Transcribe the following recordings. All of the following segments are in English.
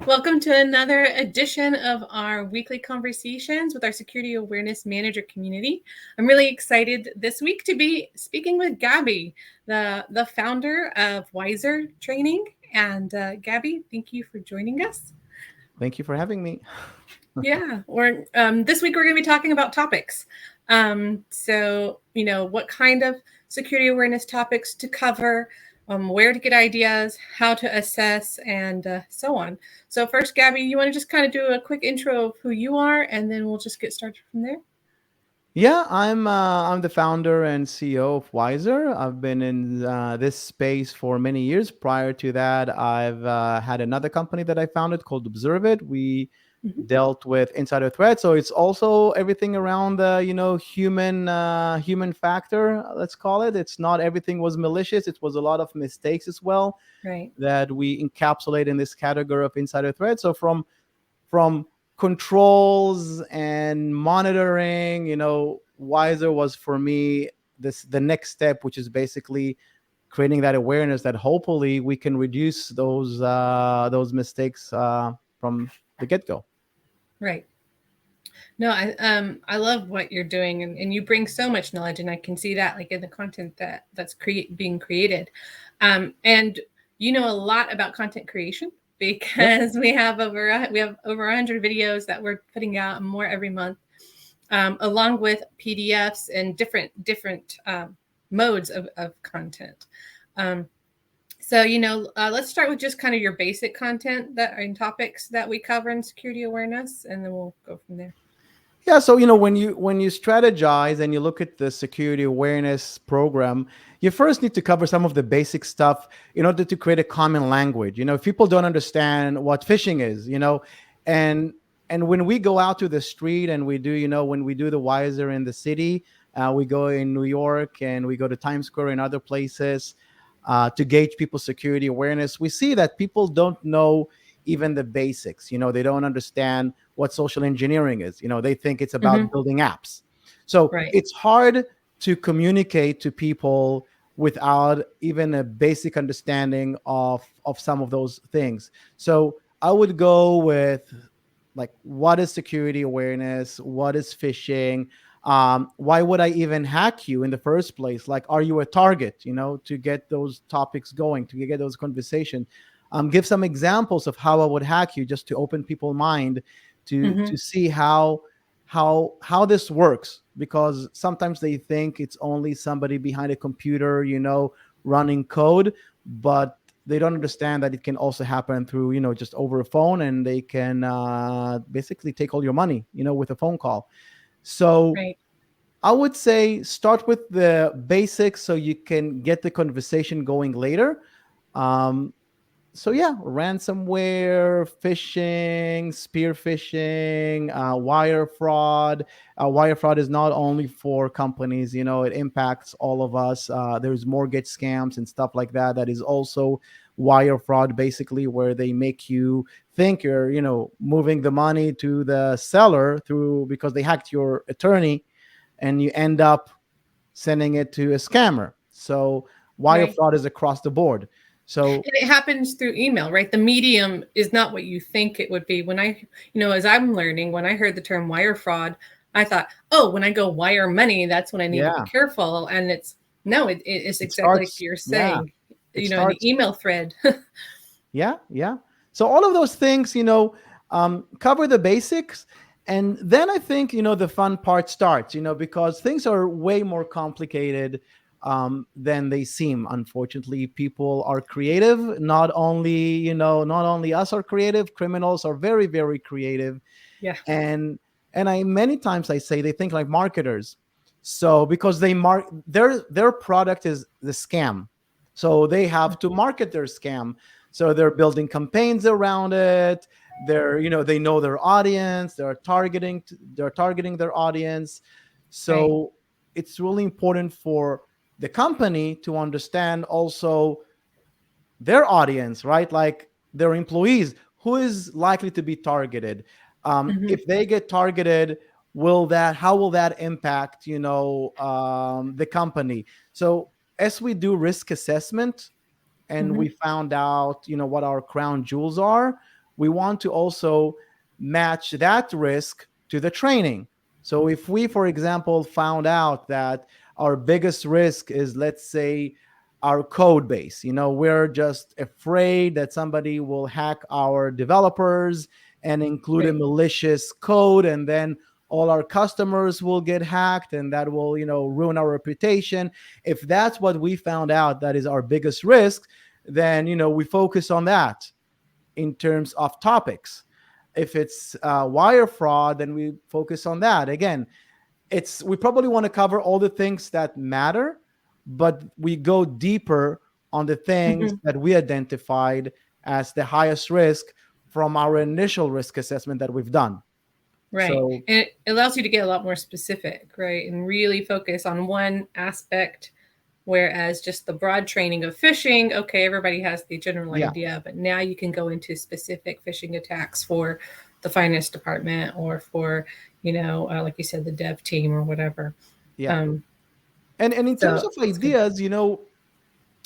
Welcome to another edition of our weekly conversations with our security awareness manager community. I'm really excited this week to be speaking with Gabby, the founder of Wizer Training. And Gabby, thank you for joining us. Thank you for having me. Yeah, this week we're going to be talking about topics. What kind of security awareness topics to cover, where to get ideas, how to assess, and so on. So first, Gabby, you want to just kind of do a quick intro of who you are, and then we'll just get started from there. Yeah, I'm the founder and CEO of Wizer. I've been in this space for many years. Prior to that, I've had another company that I founded called Observe It. We Mhm. dealt with insider threats, so it's also everything around the human factor. Let's call it. It's not everything was malicious. It was a lot of mistakes as well Right. that we encapsulate in this category of insider threat. So from controls and monitoring, Wiser was for me this the next step, which is basically creating that awareness that hopefully we can reduce those mistakes from the get-go. Right. No, I love what you're doing, and you bring so much knowledge, and I can see that like in the content that's being created, and you know a lot about content creation Yep. because we have over 100 videos that we're putting out and more every month, along with PDFs and different modes of content. Um, let's start with just kind of your basic content that are in topics that we cover in security awareness, and then we'll go from there. Yeah, so when you strategize and you look at the security awareness program, you first need to cover some of the basic stuff in order to create a common language. If people don't understand what phishing is, and when we go out to the street and we do, when we do the Wiser in the city, we go in New York and we go to Times Square and other places to gauge people's security awareness. We see that people don't know even the basics. They don't understand what social engineering is. They think it's Hmm. about building apps. So Right. it's hard to communicate to people without even a basic understanding of some of those things. So I would go with, like, what is security awareness? What is phishing? Why would I even hack you in the first place? Like, are you a target? To get those topics going, to get those conversations. Give some examples of how I would hack you, just to open people's mind to Hmm. see how this works, because sometimes they think it's only somebody behind a computer, running code, but they don't understand that it can also happen through, just over a phone, and they can basically take all your money, with a phone call. So Right. I would say start with the basics so you can get the conversation going later. um, so yeah, ransomware, phishing, spear phishing, wire fraud. Wire fraud is not only for companies, it impacts all of us. There's mortgage scams and stuff like that. That is also wire fraud, basically, where they make you think you're, moving the money to the seller through, because they hacked your attorney, and you end up sending it to a scammer. So wire Right. fraud is across the board. So And it happens through email, right? The medium is not what you think it would be. As I'm learning, when I heard the term wire fraud, I thought, oh, when I go wire money, that's when I need to be yeah, careful. And it's no, it's it exactly like starts. you're Yeah, saying, it in the starts. email thread. Yeah, yeah. So all of those things, cover the basics, and then I think, the fun part starts. Because things are way more complicated than they seem. Unfortunately, people are creative. Not only us are creative. Criminals are very, very creative, Yeah. and I many times I say they think like marketers. So because their product is the scam, so they have to market their scam. So they're building campaigns around it. They know their audience. They're targeting their audience. Right. So it's really important for the company to understand also their audience, right? Like their employees, who is likely to be targeted. Hmm. If they get targeted, how will that impact, the company? So as we do risk assessment and Hmm. we found out, what our crown jewels are, we want to also match that risk to the training. So if we, for example, found out that our biggest risk is, let's say, our code base, we're just afraid that somebody will hack our developers and include a Right. malicious code, and then all our customers will get hacked, and that will ruin our reputation. If that's what we found out that is our biggest risk, then we focus on that in terms of topics. If it's wire fraud, then we focus on that. Again, we probably want to cover all the things that matter, but we go deeper on the things Mhm. that we identified as the highest risk from our initial risk assessment that we've done. Right. So And it allows you to get a lot more specific, right? And really focus on one aspect. Whereas just the broad training of phishing, okay, everybody has the general yeah, idea, but now you can go into specific phishing attacks for the finance department or for, like you said, the dev team or whatever. yeah. Um, And in terms so of it's good. ideas,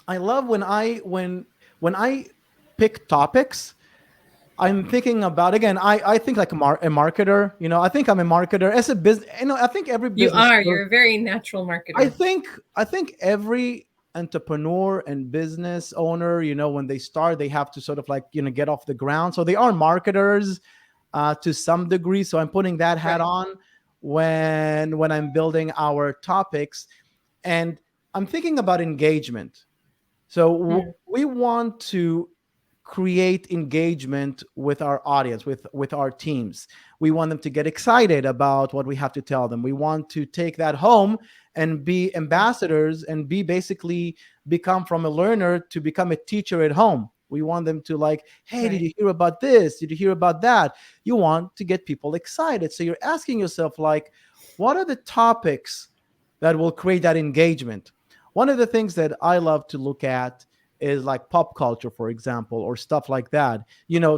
I love when I pick topics. I'm thinking about, again, I think like a marketer. I think I'm a marketer as a business. I think every You business are. owner- You're a very natural I marketer. think I think every entrepreneur and business owner, when they start, they have to sort of like get off the ground. So they are marketers to some degree. So I'm putting that hat Right. on when I'm building our topics, and I'm thinking about engagement. So Mm, we want to create engagement with our audience, with our teams. We want them to get excited about what we have to tell them. We want to take that home and be right. ambassadors and be basically become from a learner to become a teacher at home. We want them to like, hey, did Right. you hear about this? Did you hear about that? You want to get people excited. So you're asking yourself, like, what are the topics that will create that engagement? One of the things that I love to look at is like pop culture, for example, or stuff like that.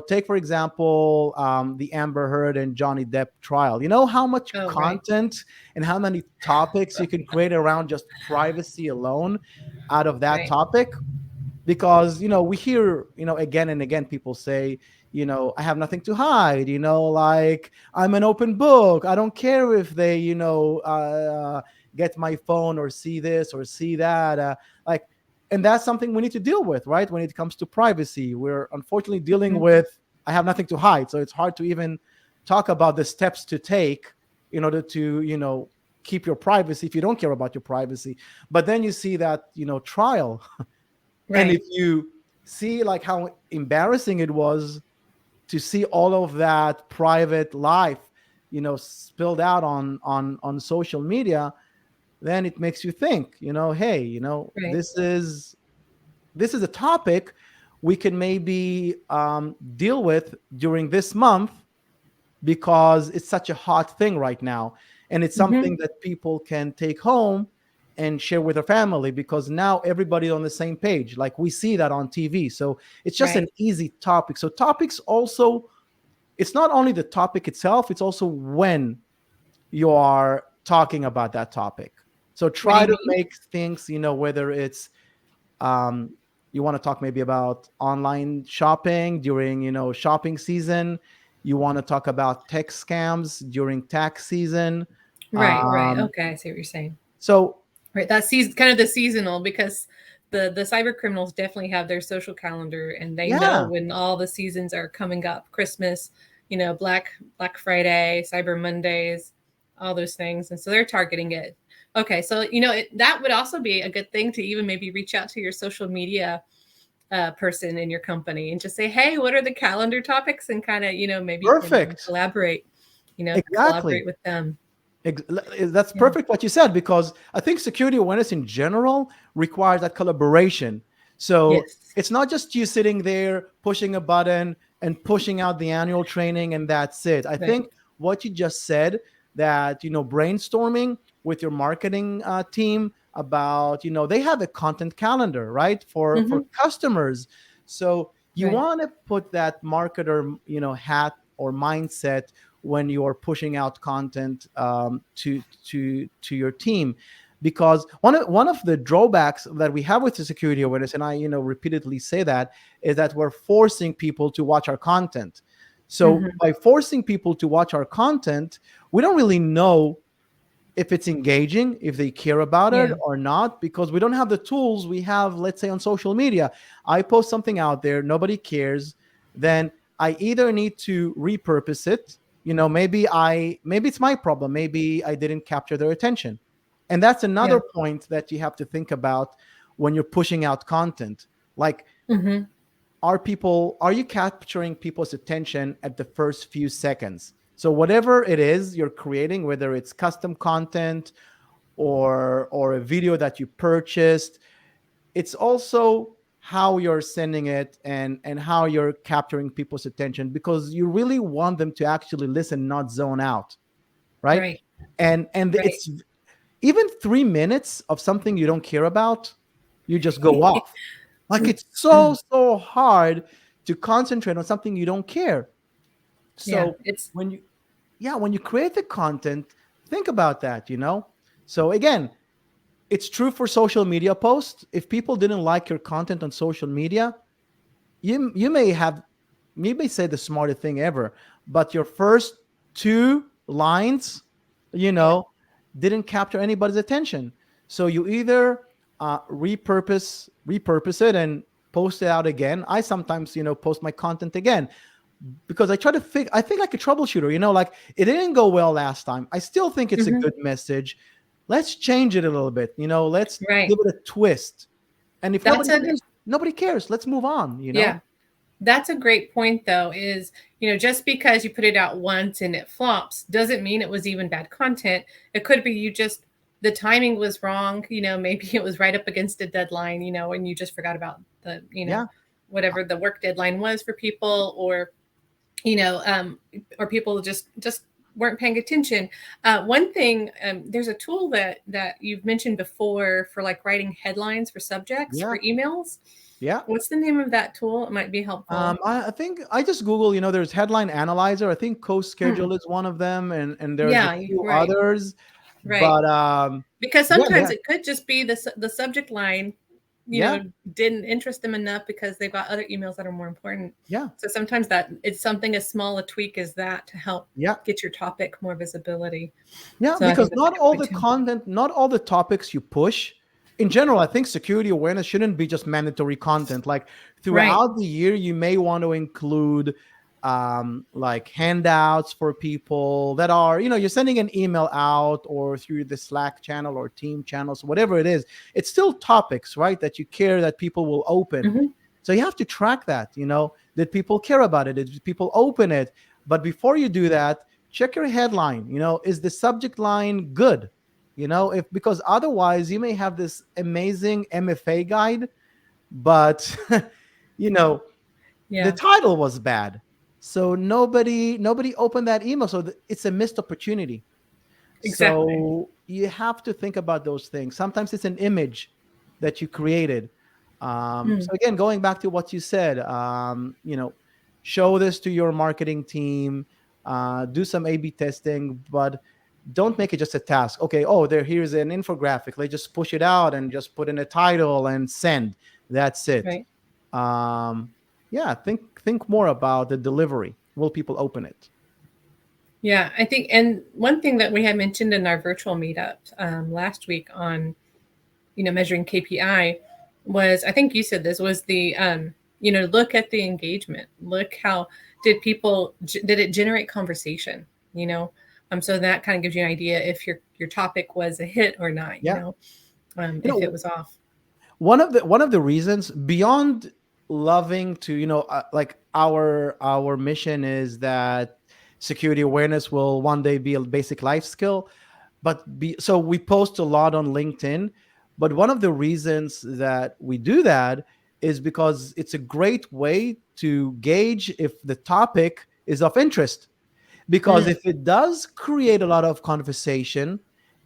Take for example the Amber Heard and Johnny Depp trial. You know how much Oh, right. content and how many topics you can create around just privacy alone out of that Right. topic? Because we hear again and again people say, I have nothing to hide, like I'm an open book, I don't care if they get my phone or see this or see that, like, and that's something we need to deal with, right? When it comes to privacy, we're unfortunately dealing Mhm. with I have nothing to hide, so it's hard to even talk about the steps to take in order to keep your privacy if you don't care about your privacy. But then you see that trial, and if Right. you see like how embarrassing it was to see all of that private life spilled out on social media, then it makes you think, hey, Right. this is a topic we can maybe deal with during this month, because it's such a hot thing right now, and it's Hmm. something that people can take home and share with their family, because now everybody's on the same page, like we see that on TV. So it's just an Right. easy topic. So topics also, it's not only the topic itself, it's also when you are talking about that topic. So What do try you to mean? make things, whether it's um, you want to talk maybe about online shopping during shopping season, you want to talk about tech scams during tax season. Right. Right. um, Okay. I see what you're saying. so Right. That's kind of the seasonal, because the cyber criminals definitely have their social calendar and they know yeah, when all the seasons are coming up. Christmas, Black Friday, Cyber Mondays, all those things, and so they're targeting it. Okay, so that would also be a good thing to even maybe reach out to your social media person in your company and just say, hey, what are the calendar topics, and kind of maybe you can perfect, collaborate, exactly. collaborate with them. That's Yeah. perfect what you said, because I think security awareness in general requires that collaboration. So Yes. it's not just you sitting there pushing a button and pushing out the annual training and that's it. I Right. think what you just said, that brainstorming with your marketing team about, they have a content calendar, right, for Hmm. customers. So you Right. want to put that marketer hat or mindset when you're pushing out content to your team, because one of the drawbacks that we have with the security awareness, and I repeatedly say that, is that we're forcing people to watch our content. So by forcing people to watch our content, we don't really know if it's engaging, if they care about it Yeah. or not, because we don't have the tools we have, let's say, on social media. I post something out there, nobody cares, then I either need to repurpose it, maybe it's my problem, maybe I didn't capture their attention. And that's Yeah. another point that you have to think about when you're pushing out content. Like, Hmm. are you capturing people's attention at the first few seconds? So whatever it is you're creating, whether it's custom content or a video that you purchased, it's also how you're sending it and how you're capturing people's attention, because you really want them to actually listen, not zone out, right? Right. And Right. it's even 3 minutes of something you don't care about, you just go off. Like, it's so hard to concentrate on something you don't care. Yeah. So It's when you when you create the content, think about that. So again, it's true for social media posts. If people didn't like your content on social media, you may say the smartest thing ever, but your first two lines, you yeah. know, didn't capture anybody's attention. So you either repurpose it and post it out again. I sometimes, post my content again because I try to I think like a troubleshooter, like, it didn't go well last time. I still think it's a Hmm. good message. Let's change it a little bit. Let's Right. give it a twist. And if That's nobody a cares, nobody cares. Let's move on. yeah. That's a great point, though, is, just because you put it out once and it flops doesn't mean it was even bad content. It could be the timing was wrong. Maybe it was right up against a deadline, and you just forgot about Yeah. whatever the work deadline was for people, or people just weren't paying attention. One thing, there's a tool that you've mentioned before for like writing headlines for subjects Yeah. for emails. Yeah. What's the name of that tool? It might be helpful. I think I just Google, there's Headline Analyzer. I think Hmm. Co-Schedule is one of them, and there's a Yeah, few right, others. right. But Because yeah, sometimes it could just be the subject line, yeah, didn't interest them enough because they've got other emails that are more important. yeah, So sometimes that it's something as small a tweak as that to help yeah, get your topic more visibility. yeah. So I Because think that's a not good all point the too. content, not all the topics you push. In general, I think security awareness shouldn't be just mandatory content. Like, Right. throughout the year, you may want to include like handouts for people that are, you're sending an email out or through the Slack channel or team channels, whatever it is. It's still topics, right? That you care that people will open. Hmm. So you have to track that. Did people care about it? Did people open it? But before you do that, check your headline. Is the subject line good? If because otherwise you may have this amazing MFA guide, but you know the Yeah. title was bad, so nobody opened that email. So it's a missed opportunity. Exactly. So you have to think about those things. Sometimes it's an image that you created. Mm. So again, going back to what you said, show this to your marketing team, do some A/B testing, but don't make it just a task. Okay, here's an infographic. Let's just push it out and just put in a title and send. That's it. Right. Um, yeah, think more about the delivery. Will people open it? Yeah, I think, and one thing that we had mentioned in our virtual meetup last week on, measuring KPI was, I think you said this was look at the engagement. Look how did it generate conversation? So that kind of gives you an idea if your topic was a hit or not. Yeah. You If it know, was off. one of the reasons beyond loving to like our mission is that security awareness will one day be a basic life skill, so we post a lot on LinkedIn. But one of the reasons that we do that is because it's a great way to gauge if the topic is of interest. Because Mm, if it does create a lot of conversation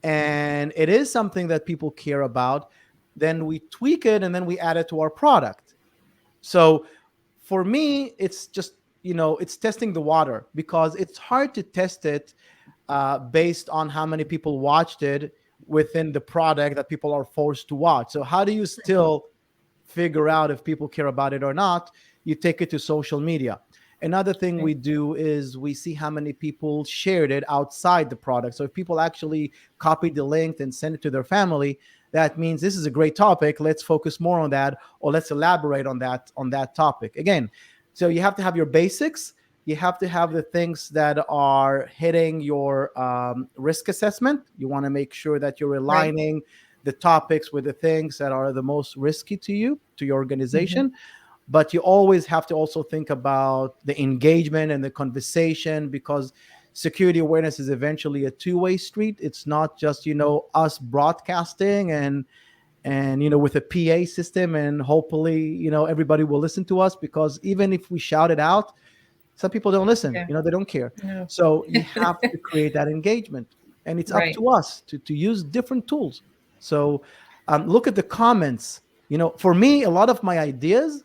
and it is something that people care about, then we tweak it and then we add it to our product. So for me, it's just, it's testing the water, because it's hard to test it based on how many people watched it within the product that people are forced to watch. So how do you still figure out if people care about it or not? You take it to social media. Another thing Right. we do is we see how many people shared it outside the product. So if people actually copied the link and send it to their family, that means this is a great topic. Let's focus more on that, or let's elaborate on that topic. Again, so you have to have your basics. You have to have the things that are hitting your risk assessment. You want to make sure that you're Right. aligning the topics with the things that are the most risky to you, to your Hmm. organization. But you always have to also think about the engagement and the conversation, because security awareness is eventually a two-way street. It's not just, us broadcasting and with a PA system, and hopefully, everybody will listen to us, because even if we shout it out, some people don't listen, Yeah. they don't care. No. So you have to create that engagement, and it's up Right. to us to use different tools. So look at the comments. For me, a lot of my ideas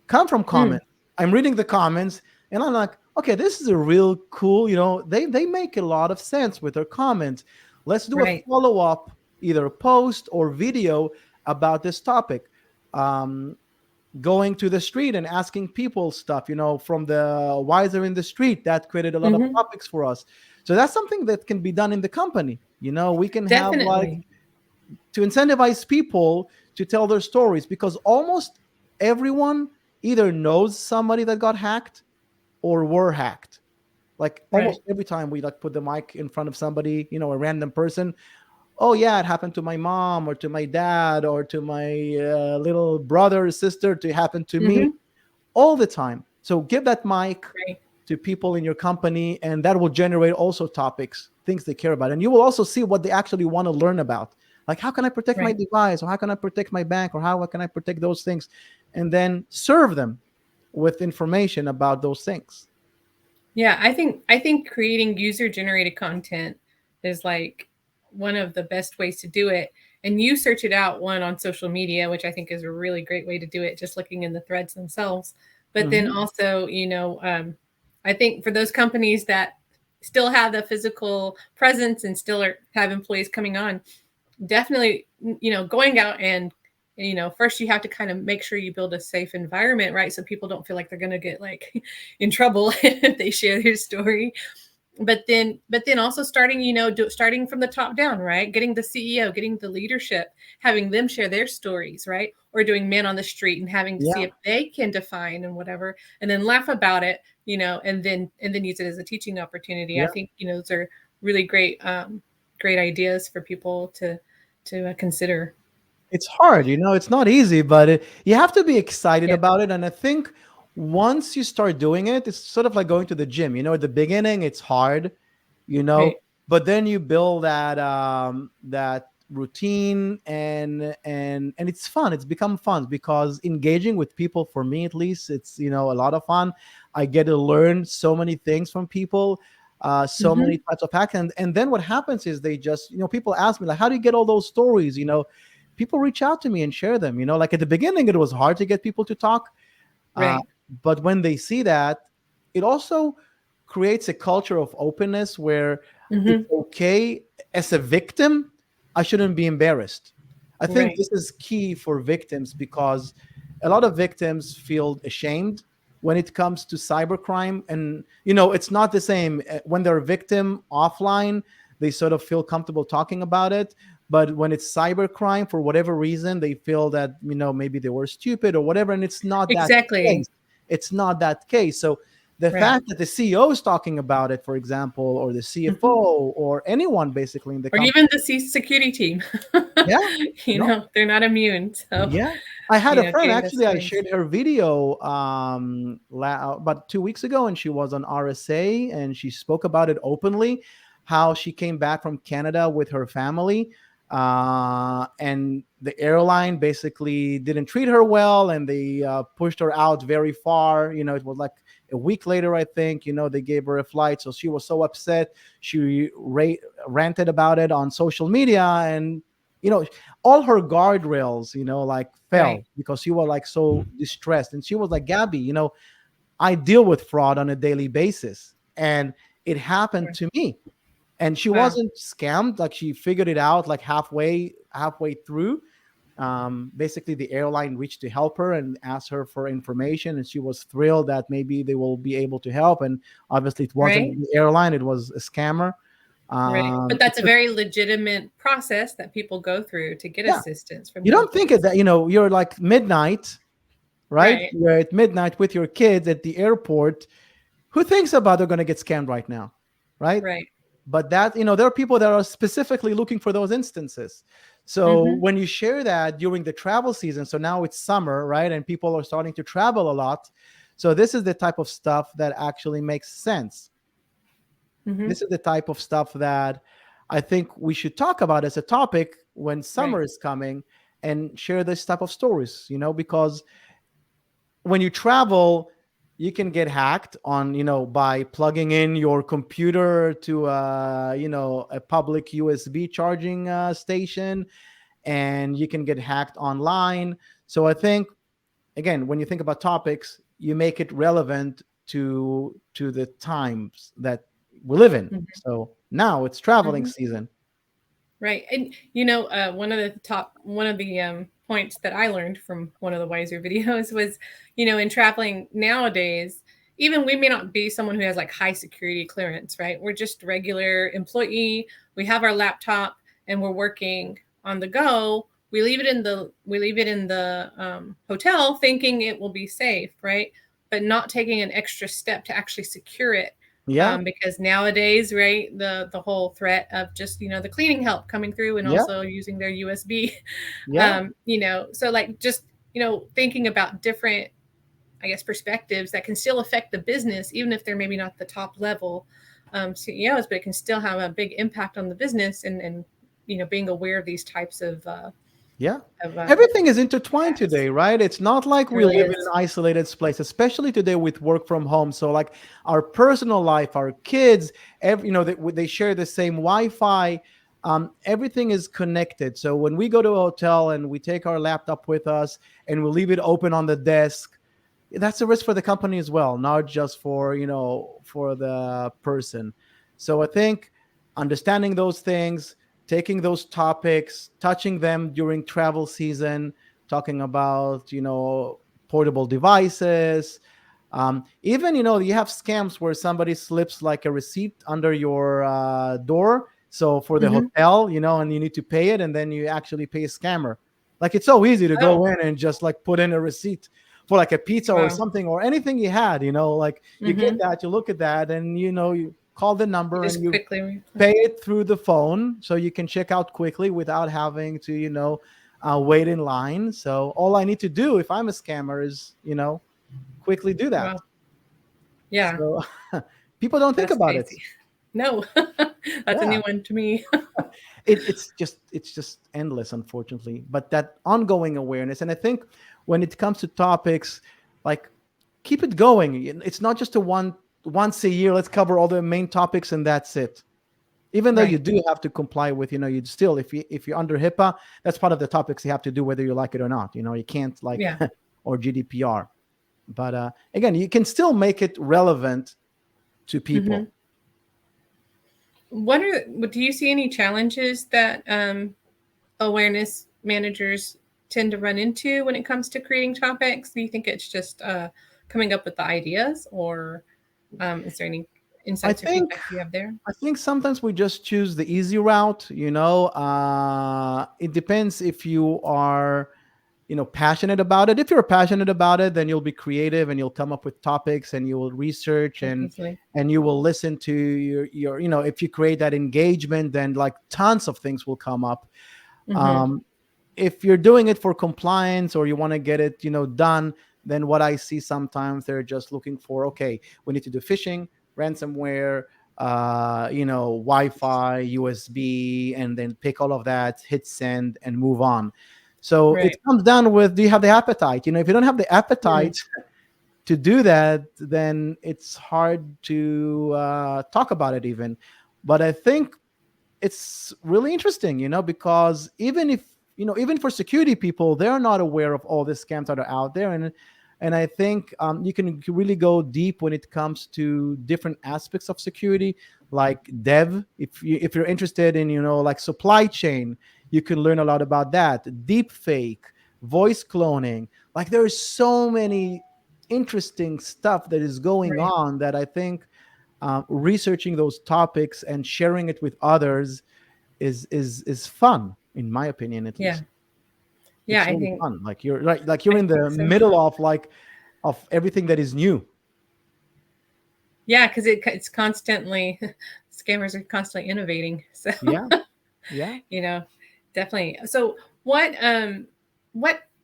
come from Mm. comments. I'm reading the comments and I'm like, okay, this is a real cool, they make a lot of sense with their comments. Let's do a Right. follow-up, either a post or video about this topic. Um, Going to the street and asking people stuff, from the Wizer in the street, that created a lot of Hmm. topics for us. So that's something that can be done in the company. We can have like Definitely. to incentivize people to tell their stories, because almost everyone either knows somebody that got hacked or were hacked. Like Right. almost every time we like put the mic in front of somebody, a random person. Oh yeah, it happened to my mom or to my dad or to my little brother or sister. To happen to me Hmm. all the time. So give that mic Right. to people in your company, and that will generate also topics, things they care about. And you will also see what they actually want to learn about. Like, how can I protect my Right. device, or how can I protect my bank, or how can I protect those things? And then serve them with information about those things. Yeah, I think creating user generated content is like one of the best ways to do it. And you search it out one on social media, which I think is a really great way to do it, just looking in the threads themselves. But then Hmm. also, I think for those companies that still have the physical presence and still have employees coming on, definitely, going out and, first you have to kind of make sure you build a safe environment, right? So people don't feel like they're going to get like in trouble if they share their story. But then also starting, starting from the top down, right? Getting the CEO, getting the leadership, having them share their stories, right? Or doing man on the street and having to see Yeah, if they can define and whatever, and then laugh about it, and then use it as a teaching opportunity. I yeah. think, those are really great ideas for people to consider. It's hard, it's not easy, but you have to be excited Yeah. about it. And I think once you start doing it, it's sort of like going to the gym. At the beginning, it's hard, you know, Right. but then you build that routine, and it's fun. It's become fun, because engaging with people, for me at least, it's a lot of fun. I get to learn so many things from people, so Hmm. many types of hacks. And then what happens is they just, people ask me, like, how do you get all those stories? People reach out to me and share them. Like at the beginning, it was hard to get people to talk. uh, Right. but when they see that, it also creates a culture of openness, where it's Hmm. okay. As a victim, I shouldn't be embarrassed. I think Right. this is key for victims, because a lot of victims feel ashamed when it comes to cybercrime. And it's not the same when they're a victim offline. They sort of feel comfortable talking about it, but when it's cybercrime, for whatever reason, they feel that maybe they were stupid or whatever. And it's not that case. Exactly. It's not that case. So the Right. fact that the CEO is talking about it, for example, or the Hmm. CFO, or anyone basically in the Or company. even the security team. Yeah, no, They're not immune. So, yeah. I had a friend, getting those actually. I stories. shared her video about 2 weeks ago, and she was on RSA, and she spoke about it openly, how she came back from Canada with her family, and the airline basically didn't treat her well, and they pushed her out very far. It was like a week later, I think. They gave her a flight, so she was so upset. She ranted about it on social media, and you know all her guardrails, like Right. fell, because she was like so distressed. And she was like, Gabby, I deal with fraud on a daily basis, and it happened Right. to me. And she Wow. wasn't scammed. Like, she figured it out like halfway through. Basically the airline reached to help her and asked her for information, and she was thrilled that maybe they will be able to help. And obviously it wasn't Right. the airline, it was a scammer. Right. But It that's a took, very legitimate process that people go through to get yeah, assistance from you don't think companies. of that, you're like midnight, right? Right. You're at midnight with your kids at the airport. Who thinks about they're going to get scammed right now, right? Right. But that, there are people that are specifically looking for those instances. So Mm-hmm. when you share that during the travel season, so now it's summer, right, and people are starting to travel a lot, so this is the type of stuff that actually makes sense. Mm-hmm. This is the type of stuff that I think we should talk about as a topic when Right. summer is coming, and share this type of stories, because when you travel, you can get hacked on, by plugging in your computer to a public USB charging station, and you can get hacked online. So I think, again, when you think about topics, you make it relevant to the times that we live in. Mm-hmm. So now it's traveling Mm-hmm. season. Right. And one of the points that I learned from one of the Wizer videos was, in traveling nowadays, even we may not be someone who has like high security clearance, right? We're just regular employee. We have our laptop and we're working on the go. We leave it in the hotel thinking it will be safe, right? But not taking an extra step to actually secure it, Yeah, because nowadays, right, the whole threat of just the cleaning help coming through and yeah, also using their USB, yeah, so like just thinking about different, I guess, perspectives that can still affect the business, even if they're maybe not the top level CEOs, but it can still have a big impact on the business, and being aware of these types of yeah. of Everything is intertwined attacks. today, right? It's not like It we really live in an is. isolated place, especially today with work from home. So, like our personal life, our kids, they share the same Wi-Fi. Everything is connected. So when we go to a hotel and we take our laptop with us and we leave it open on the desk, that's a risk for the company as well, not just for the person. So I think understanding those things, taking those topics, touching them during travel season, talking about portable devices. Even you have scams where somebody slips like a receipt under your door, so for the Hmm. hotel, and you need to pay it, and then you actually pay a scammer. Like it's so easy to Oh, go in and just like put in a receipt for like a pizza or wow. something or anything you had, like you get Hmm. that, you look at that, and you call the You number and just you quickly. pay it through the phone, so you can check out quickly without having to wait in line. So all I need to do if I'm a scammer is quickly do that. Wow. Yeah, So people don't think that's about it. crazy. No, that's a Yeah, new one to me. it's just endless, unfortunately. But that ongoing awareness, and I think when it comes to topics, like, keep it going. It's not just a once a year, let's cover all the main topics and that's it. Even though you Right. do have to comply with, you'd still, if you're under HIPAA, that's part of the topics you have to do whether you like it or not. You can't, like, Yeah. or GDPR. But again, you can still make it relevant to Hmm. people. Do you see any challenges that awareness managers tend to run into when it comes to creating topics? Do you think it's just coming up with the ideas, or is there any I insights or think feedback you have there? I think sometimes we just choose the easy route. It depends if you are, passionate about it. If you're passionate about it, then you'll be creative and you'll come up with topics and you will research, and Easily. you will listen to your if you create that engagement, then like tons of things will come up. Hmm. Um, if you're doing it for compliance or you want to get it, done, then what I see sometimes they're just looking for, okay, we need to do phishing, ransomware, Wi-Fi, USB, and then pick all of that, hit send, and move on. So it Right. comes down with, do you have the appetite? If you don't have the Mm. appetite to do that, then it's hard to talk about it even. But I think it's really interesting, because even for security people, they're not aware of all the scams that are out there, and I think you can really go deep when it comes to different aspects of security, like dev. If you're interested in like supply chain, You can learn a lot about that. Deep fake, voice cloning. Like there's so many interesting stuff that is going Right. on that I think researching those topics and sharing it with others is fun, in my opinion, at Yeah. least. Yeah. It's I really think, fun. Like you're I in think the so. middle of of everything that is new. Yeah. Cause it's constantly, scammers are constantly innovating. So, Yeah, yeah. you know, definitely. So what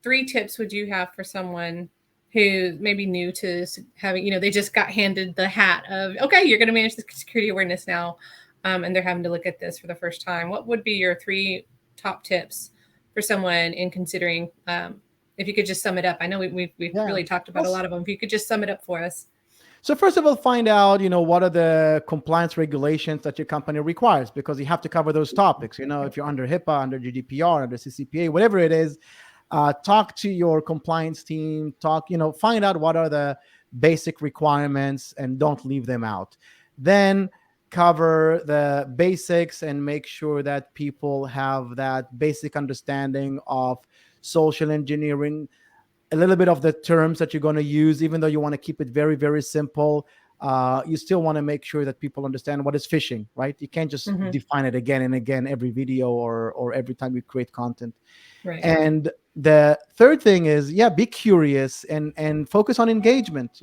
3 tips would you have for someone who maybe new to having, they just got handed the hat of, okay, you're going to manage the security awareness now, and they're having to look at this for the first time. What would be your 3 top tips for someone in considering, if you could just sum it up? I know we've Yeah. really talked about a Well, lot of them. If you could just sum it up for us. so first of all, find out, what are the compliance regulations that your company requires, because you have to cover those topics. If you're under HIPAA, under GDPR, under CCPA, whatever it is, talk to your compliance team. Find out what are the basic requirements and don't leave them out. Then cover the basics and make sure that people have that basic understanding of social engineering, a little bit of the terms that you're going to use, even though you want to keep it very, very simple. You still want to make sure that people understand what is phishing, right? You can't just Mm-hmm. define it again and again every video or every time you create content. Right. And the third thing is, yeah, be curious and focus on engagement.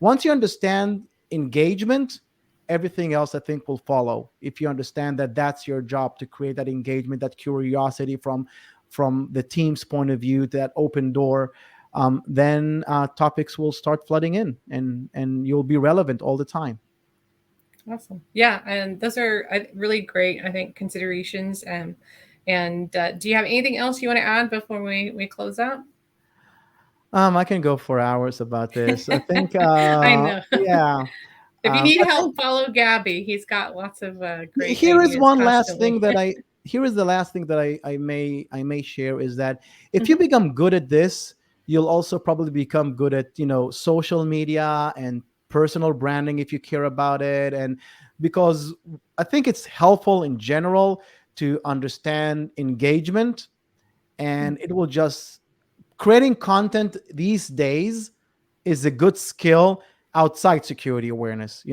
Once you understand engagement, everything else I think will follow. If you understand that that's your job, to create that engagement, that curiosity from the team's point of view, that open door, then topics will start flooding in, and you'll be relevant all the time. Awesome. Yeah, and those are really great, I think, considerations. And do you have anything else you want to add before we close out? I can go for hours about this. I think, I know. yeah. If you need I help, think follow Gabby. He's got lots of great here is ideas one last constantly. thing that I here is the last thing that I may share, is that if you Hmm. become good at this, you'll also probably become good at social media and personal branding, if you care about it. And because I think it's helpful in general to understand engagement, and it will just, creating content these days is a good skill outside security awareness.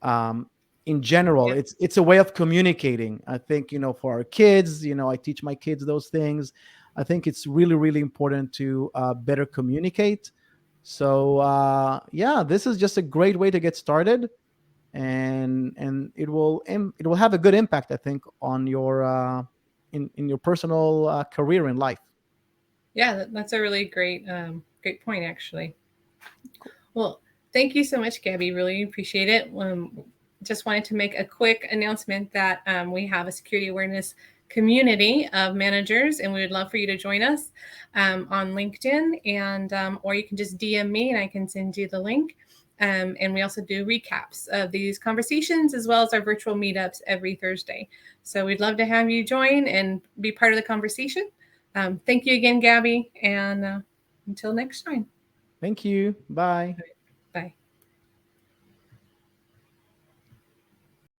Um, in general, Yeah. it's a way of communicating. I think, for our kids, I teach my kids those things. I think it's really, really important to better communicate. So yeah, this is just a great way to get started, and it will have a good impact, I think, on your in your personal career in life. Yeah, that's a really great point, actually. Well, thank you so much, Gabby. Really appreciate it. Just wanted to make a quick announcement that we have a security awareness community of managers, and we would love for you to join us on LinkedIn, and or you can just DM me, and I can send you the link. And we also do recaps of these conversations as well as our virtual meetups every Thursday. So we'd love to have you join and be part of the conversation. Thank you again, Gabby, and until next time. Thank you. Bye. Bye.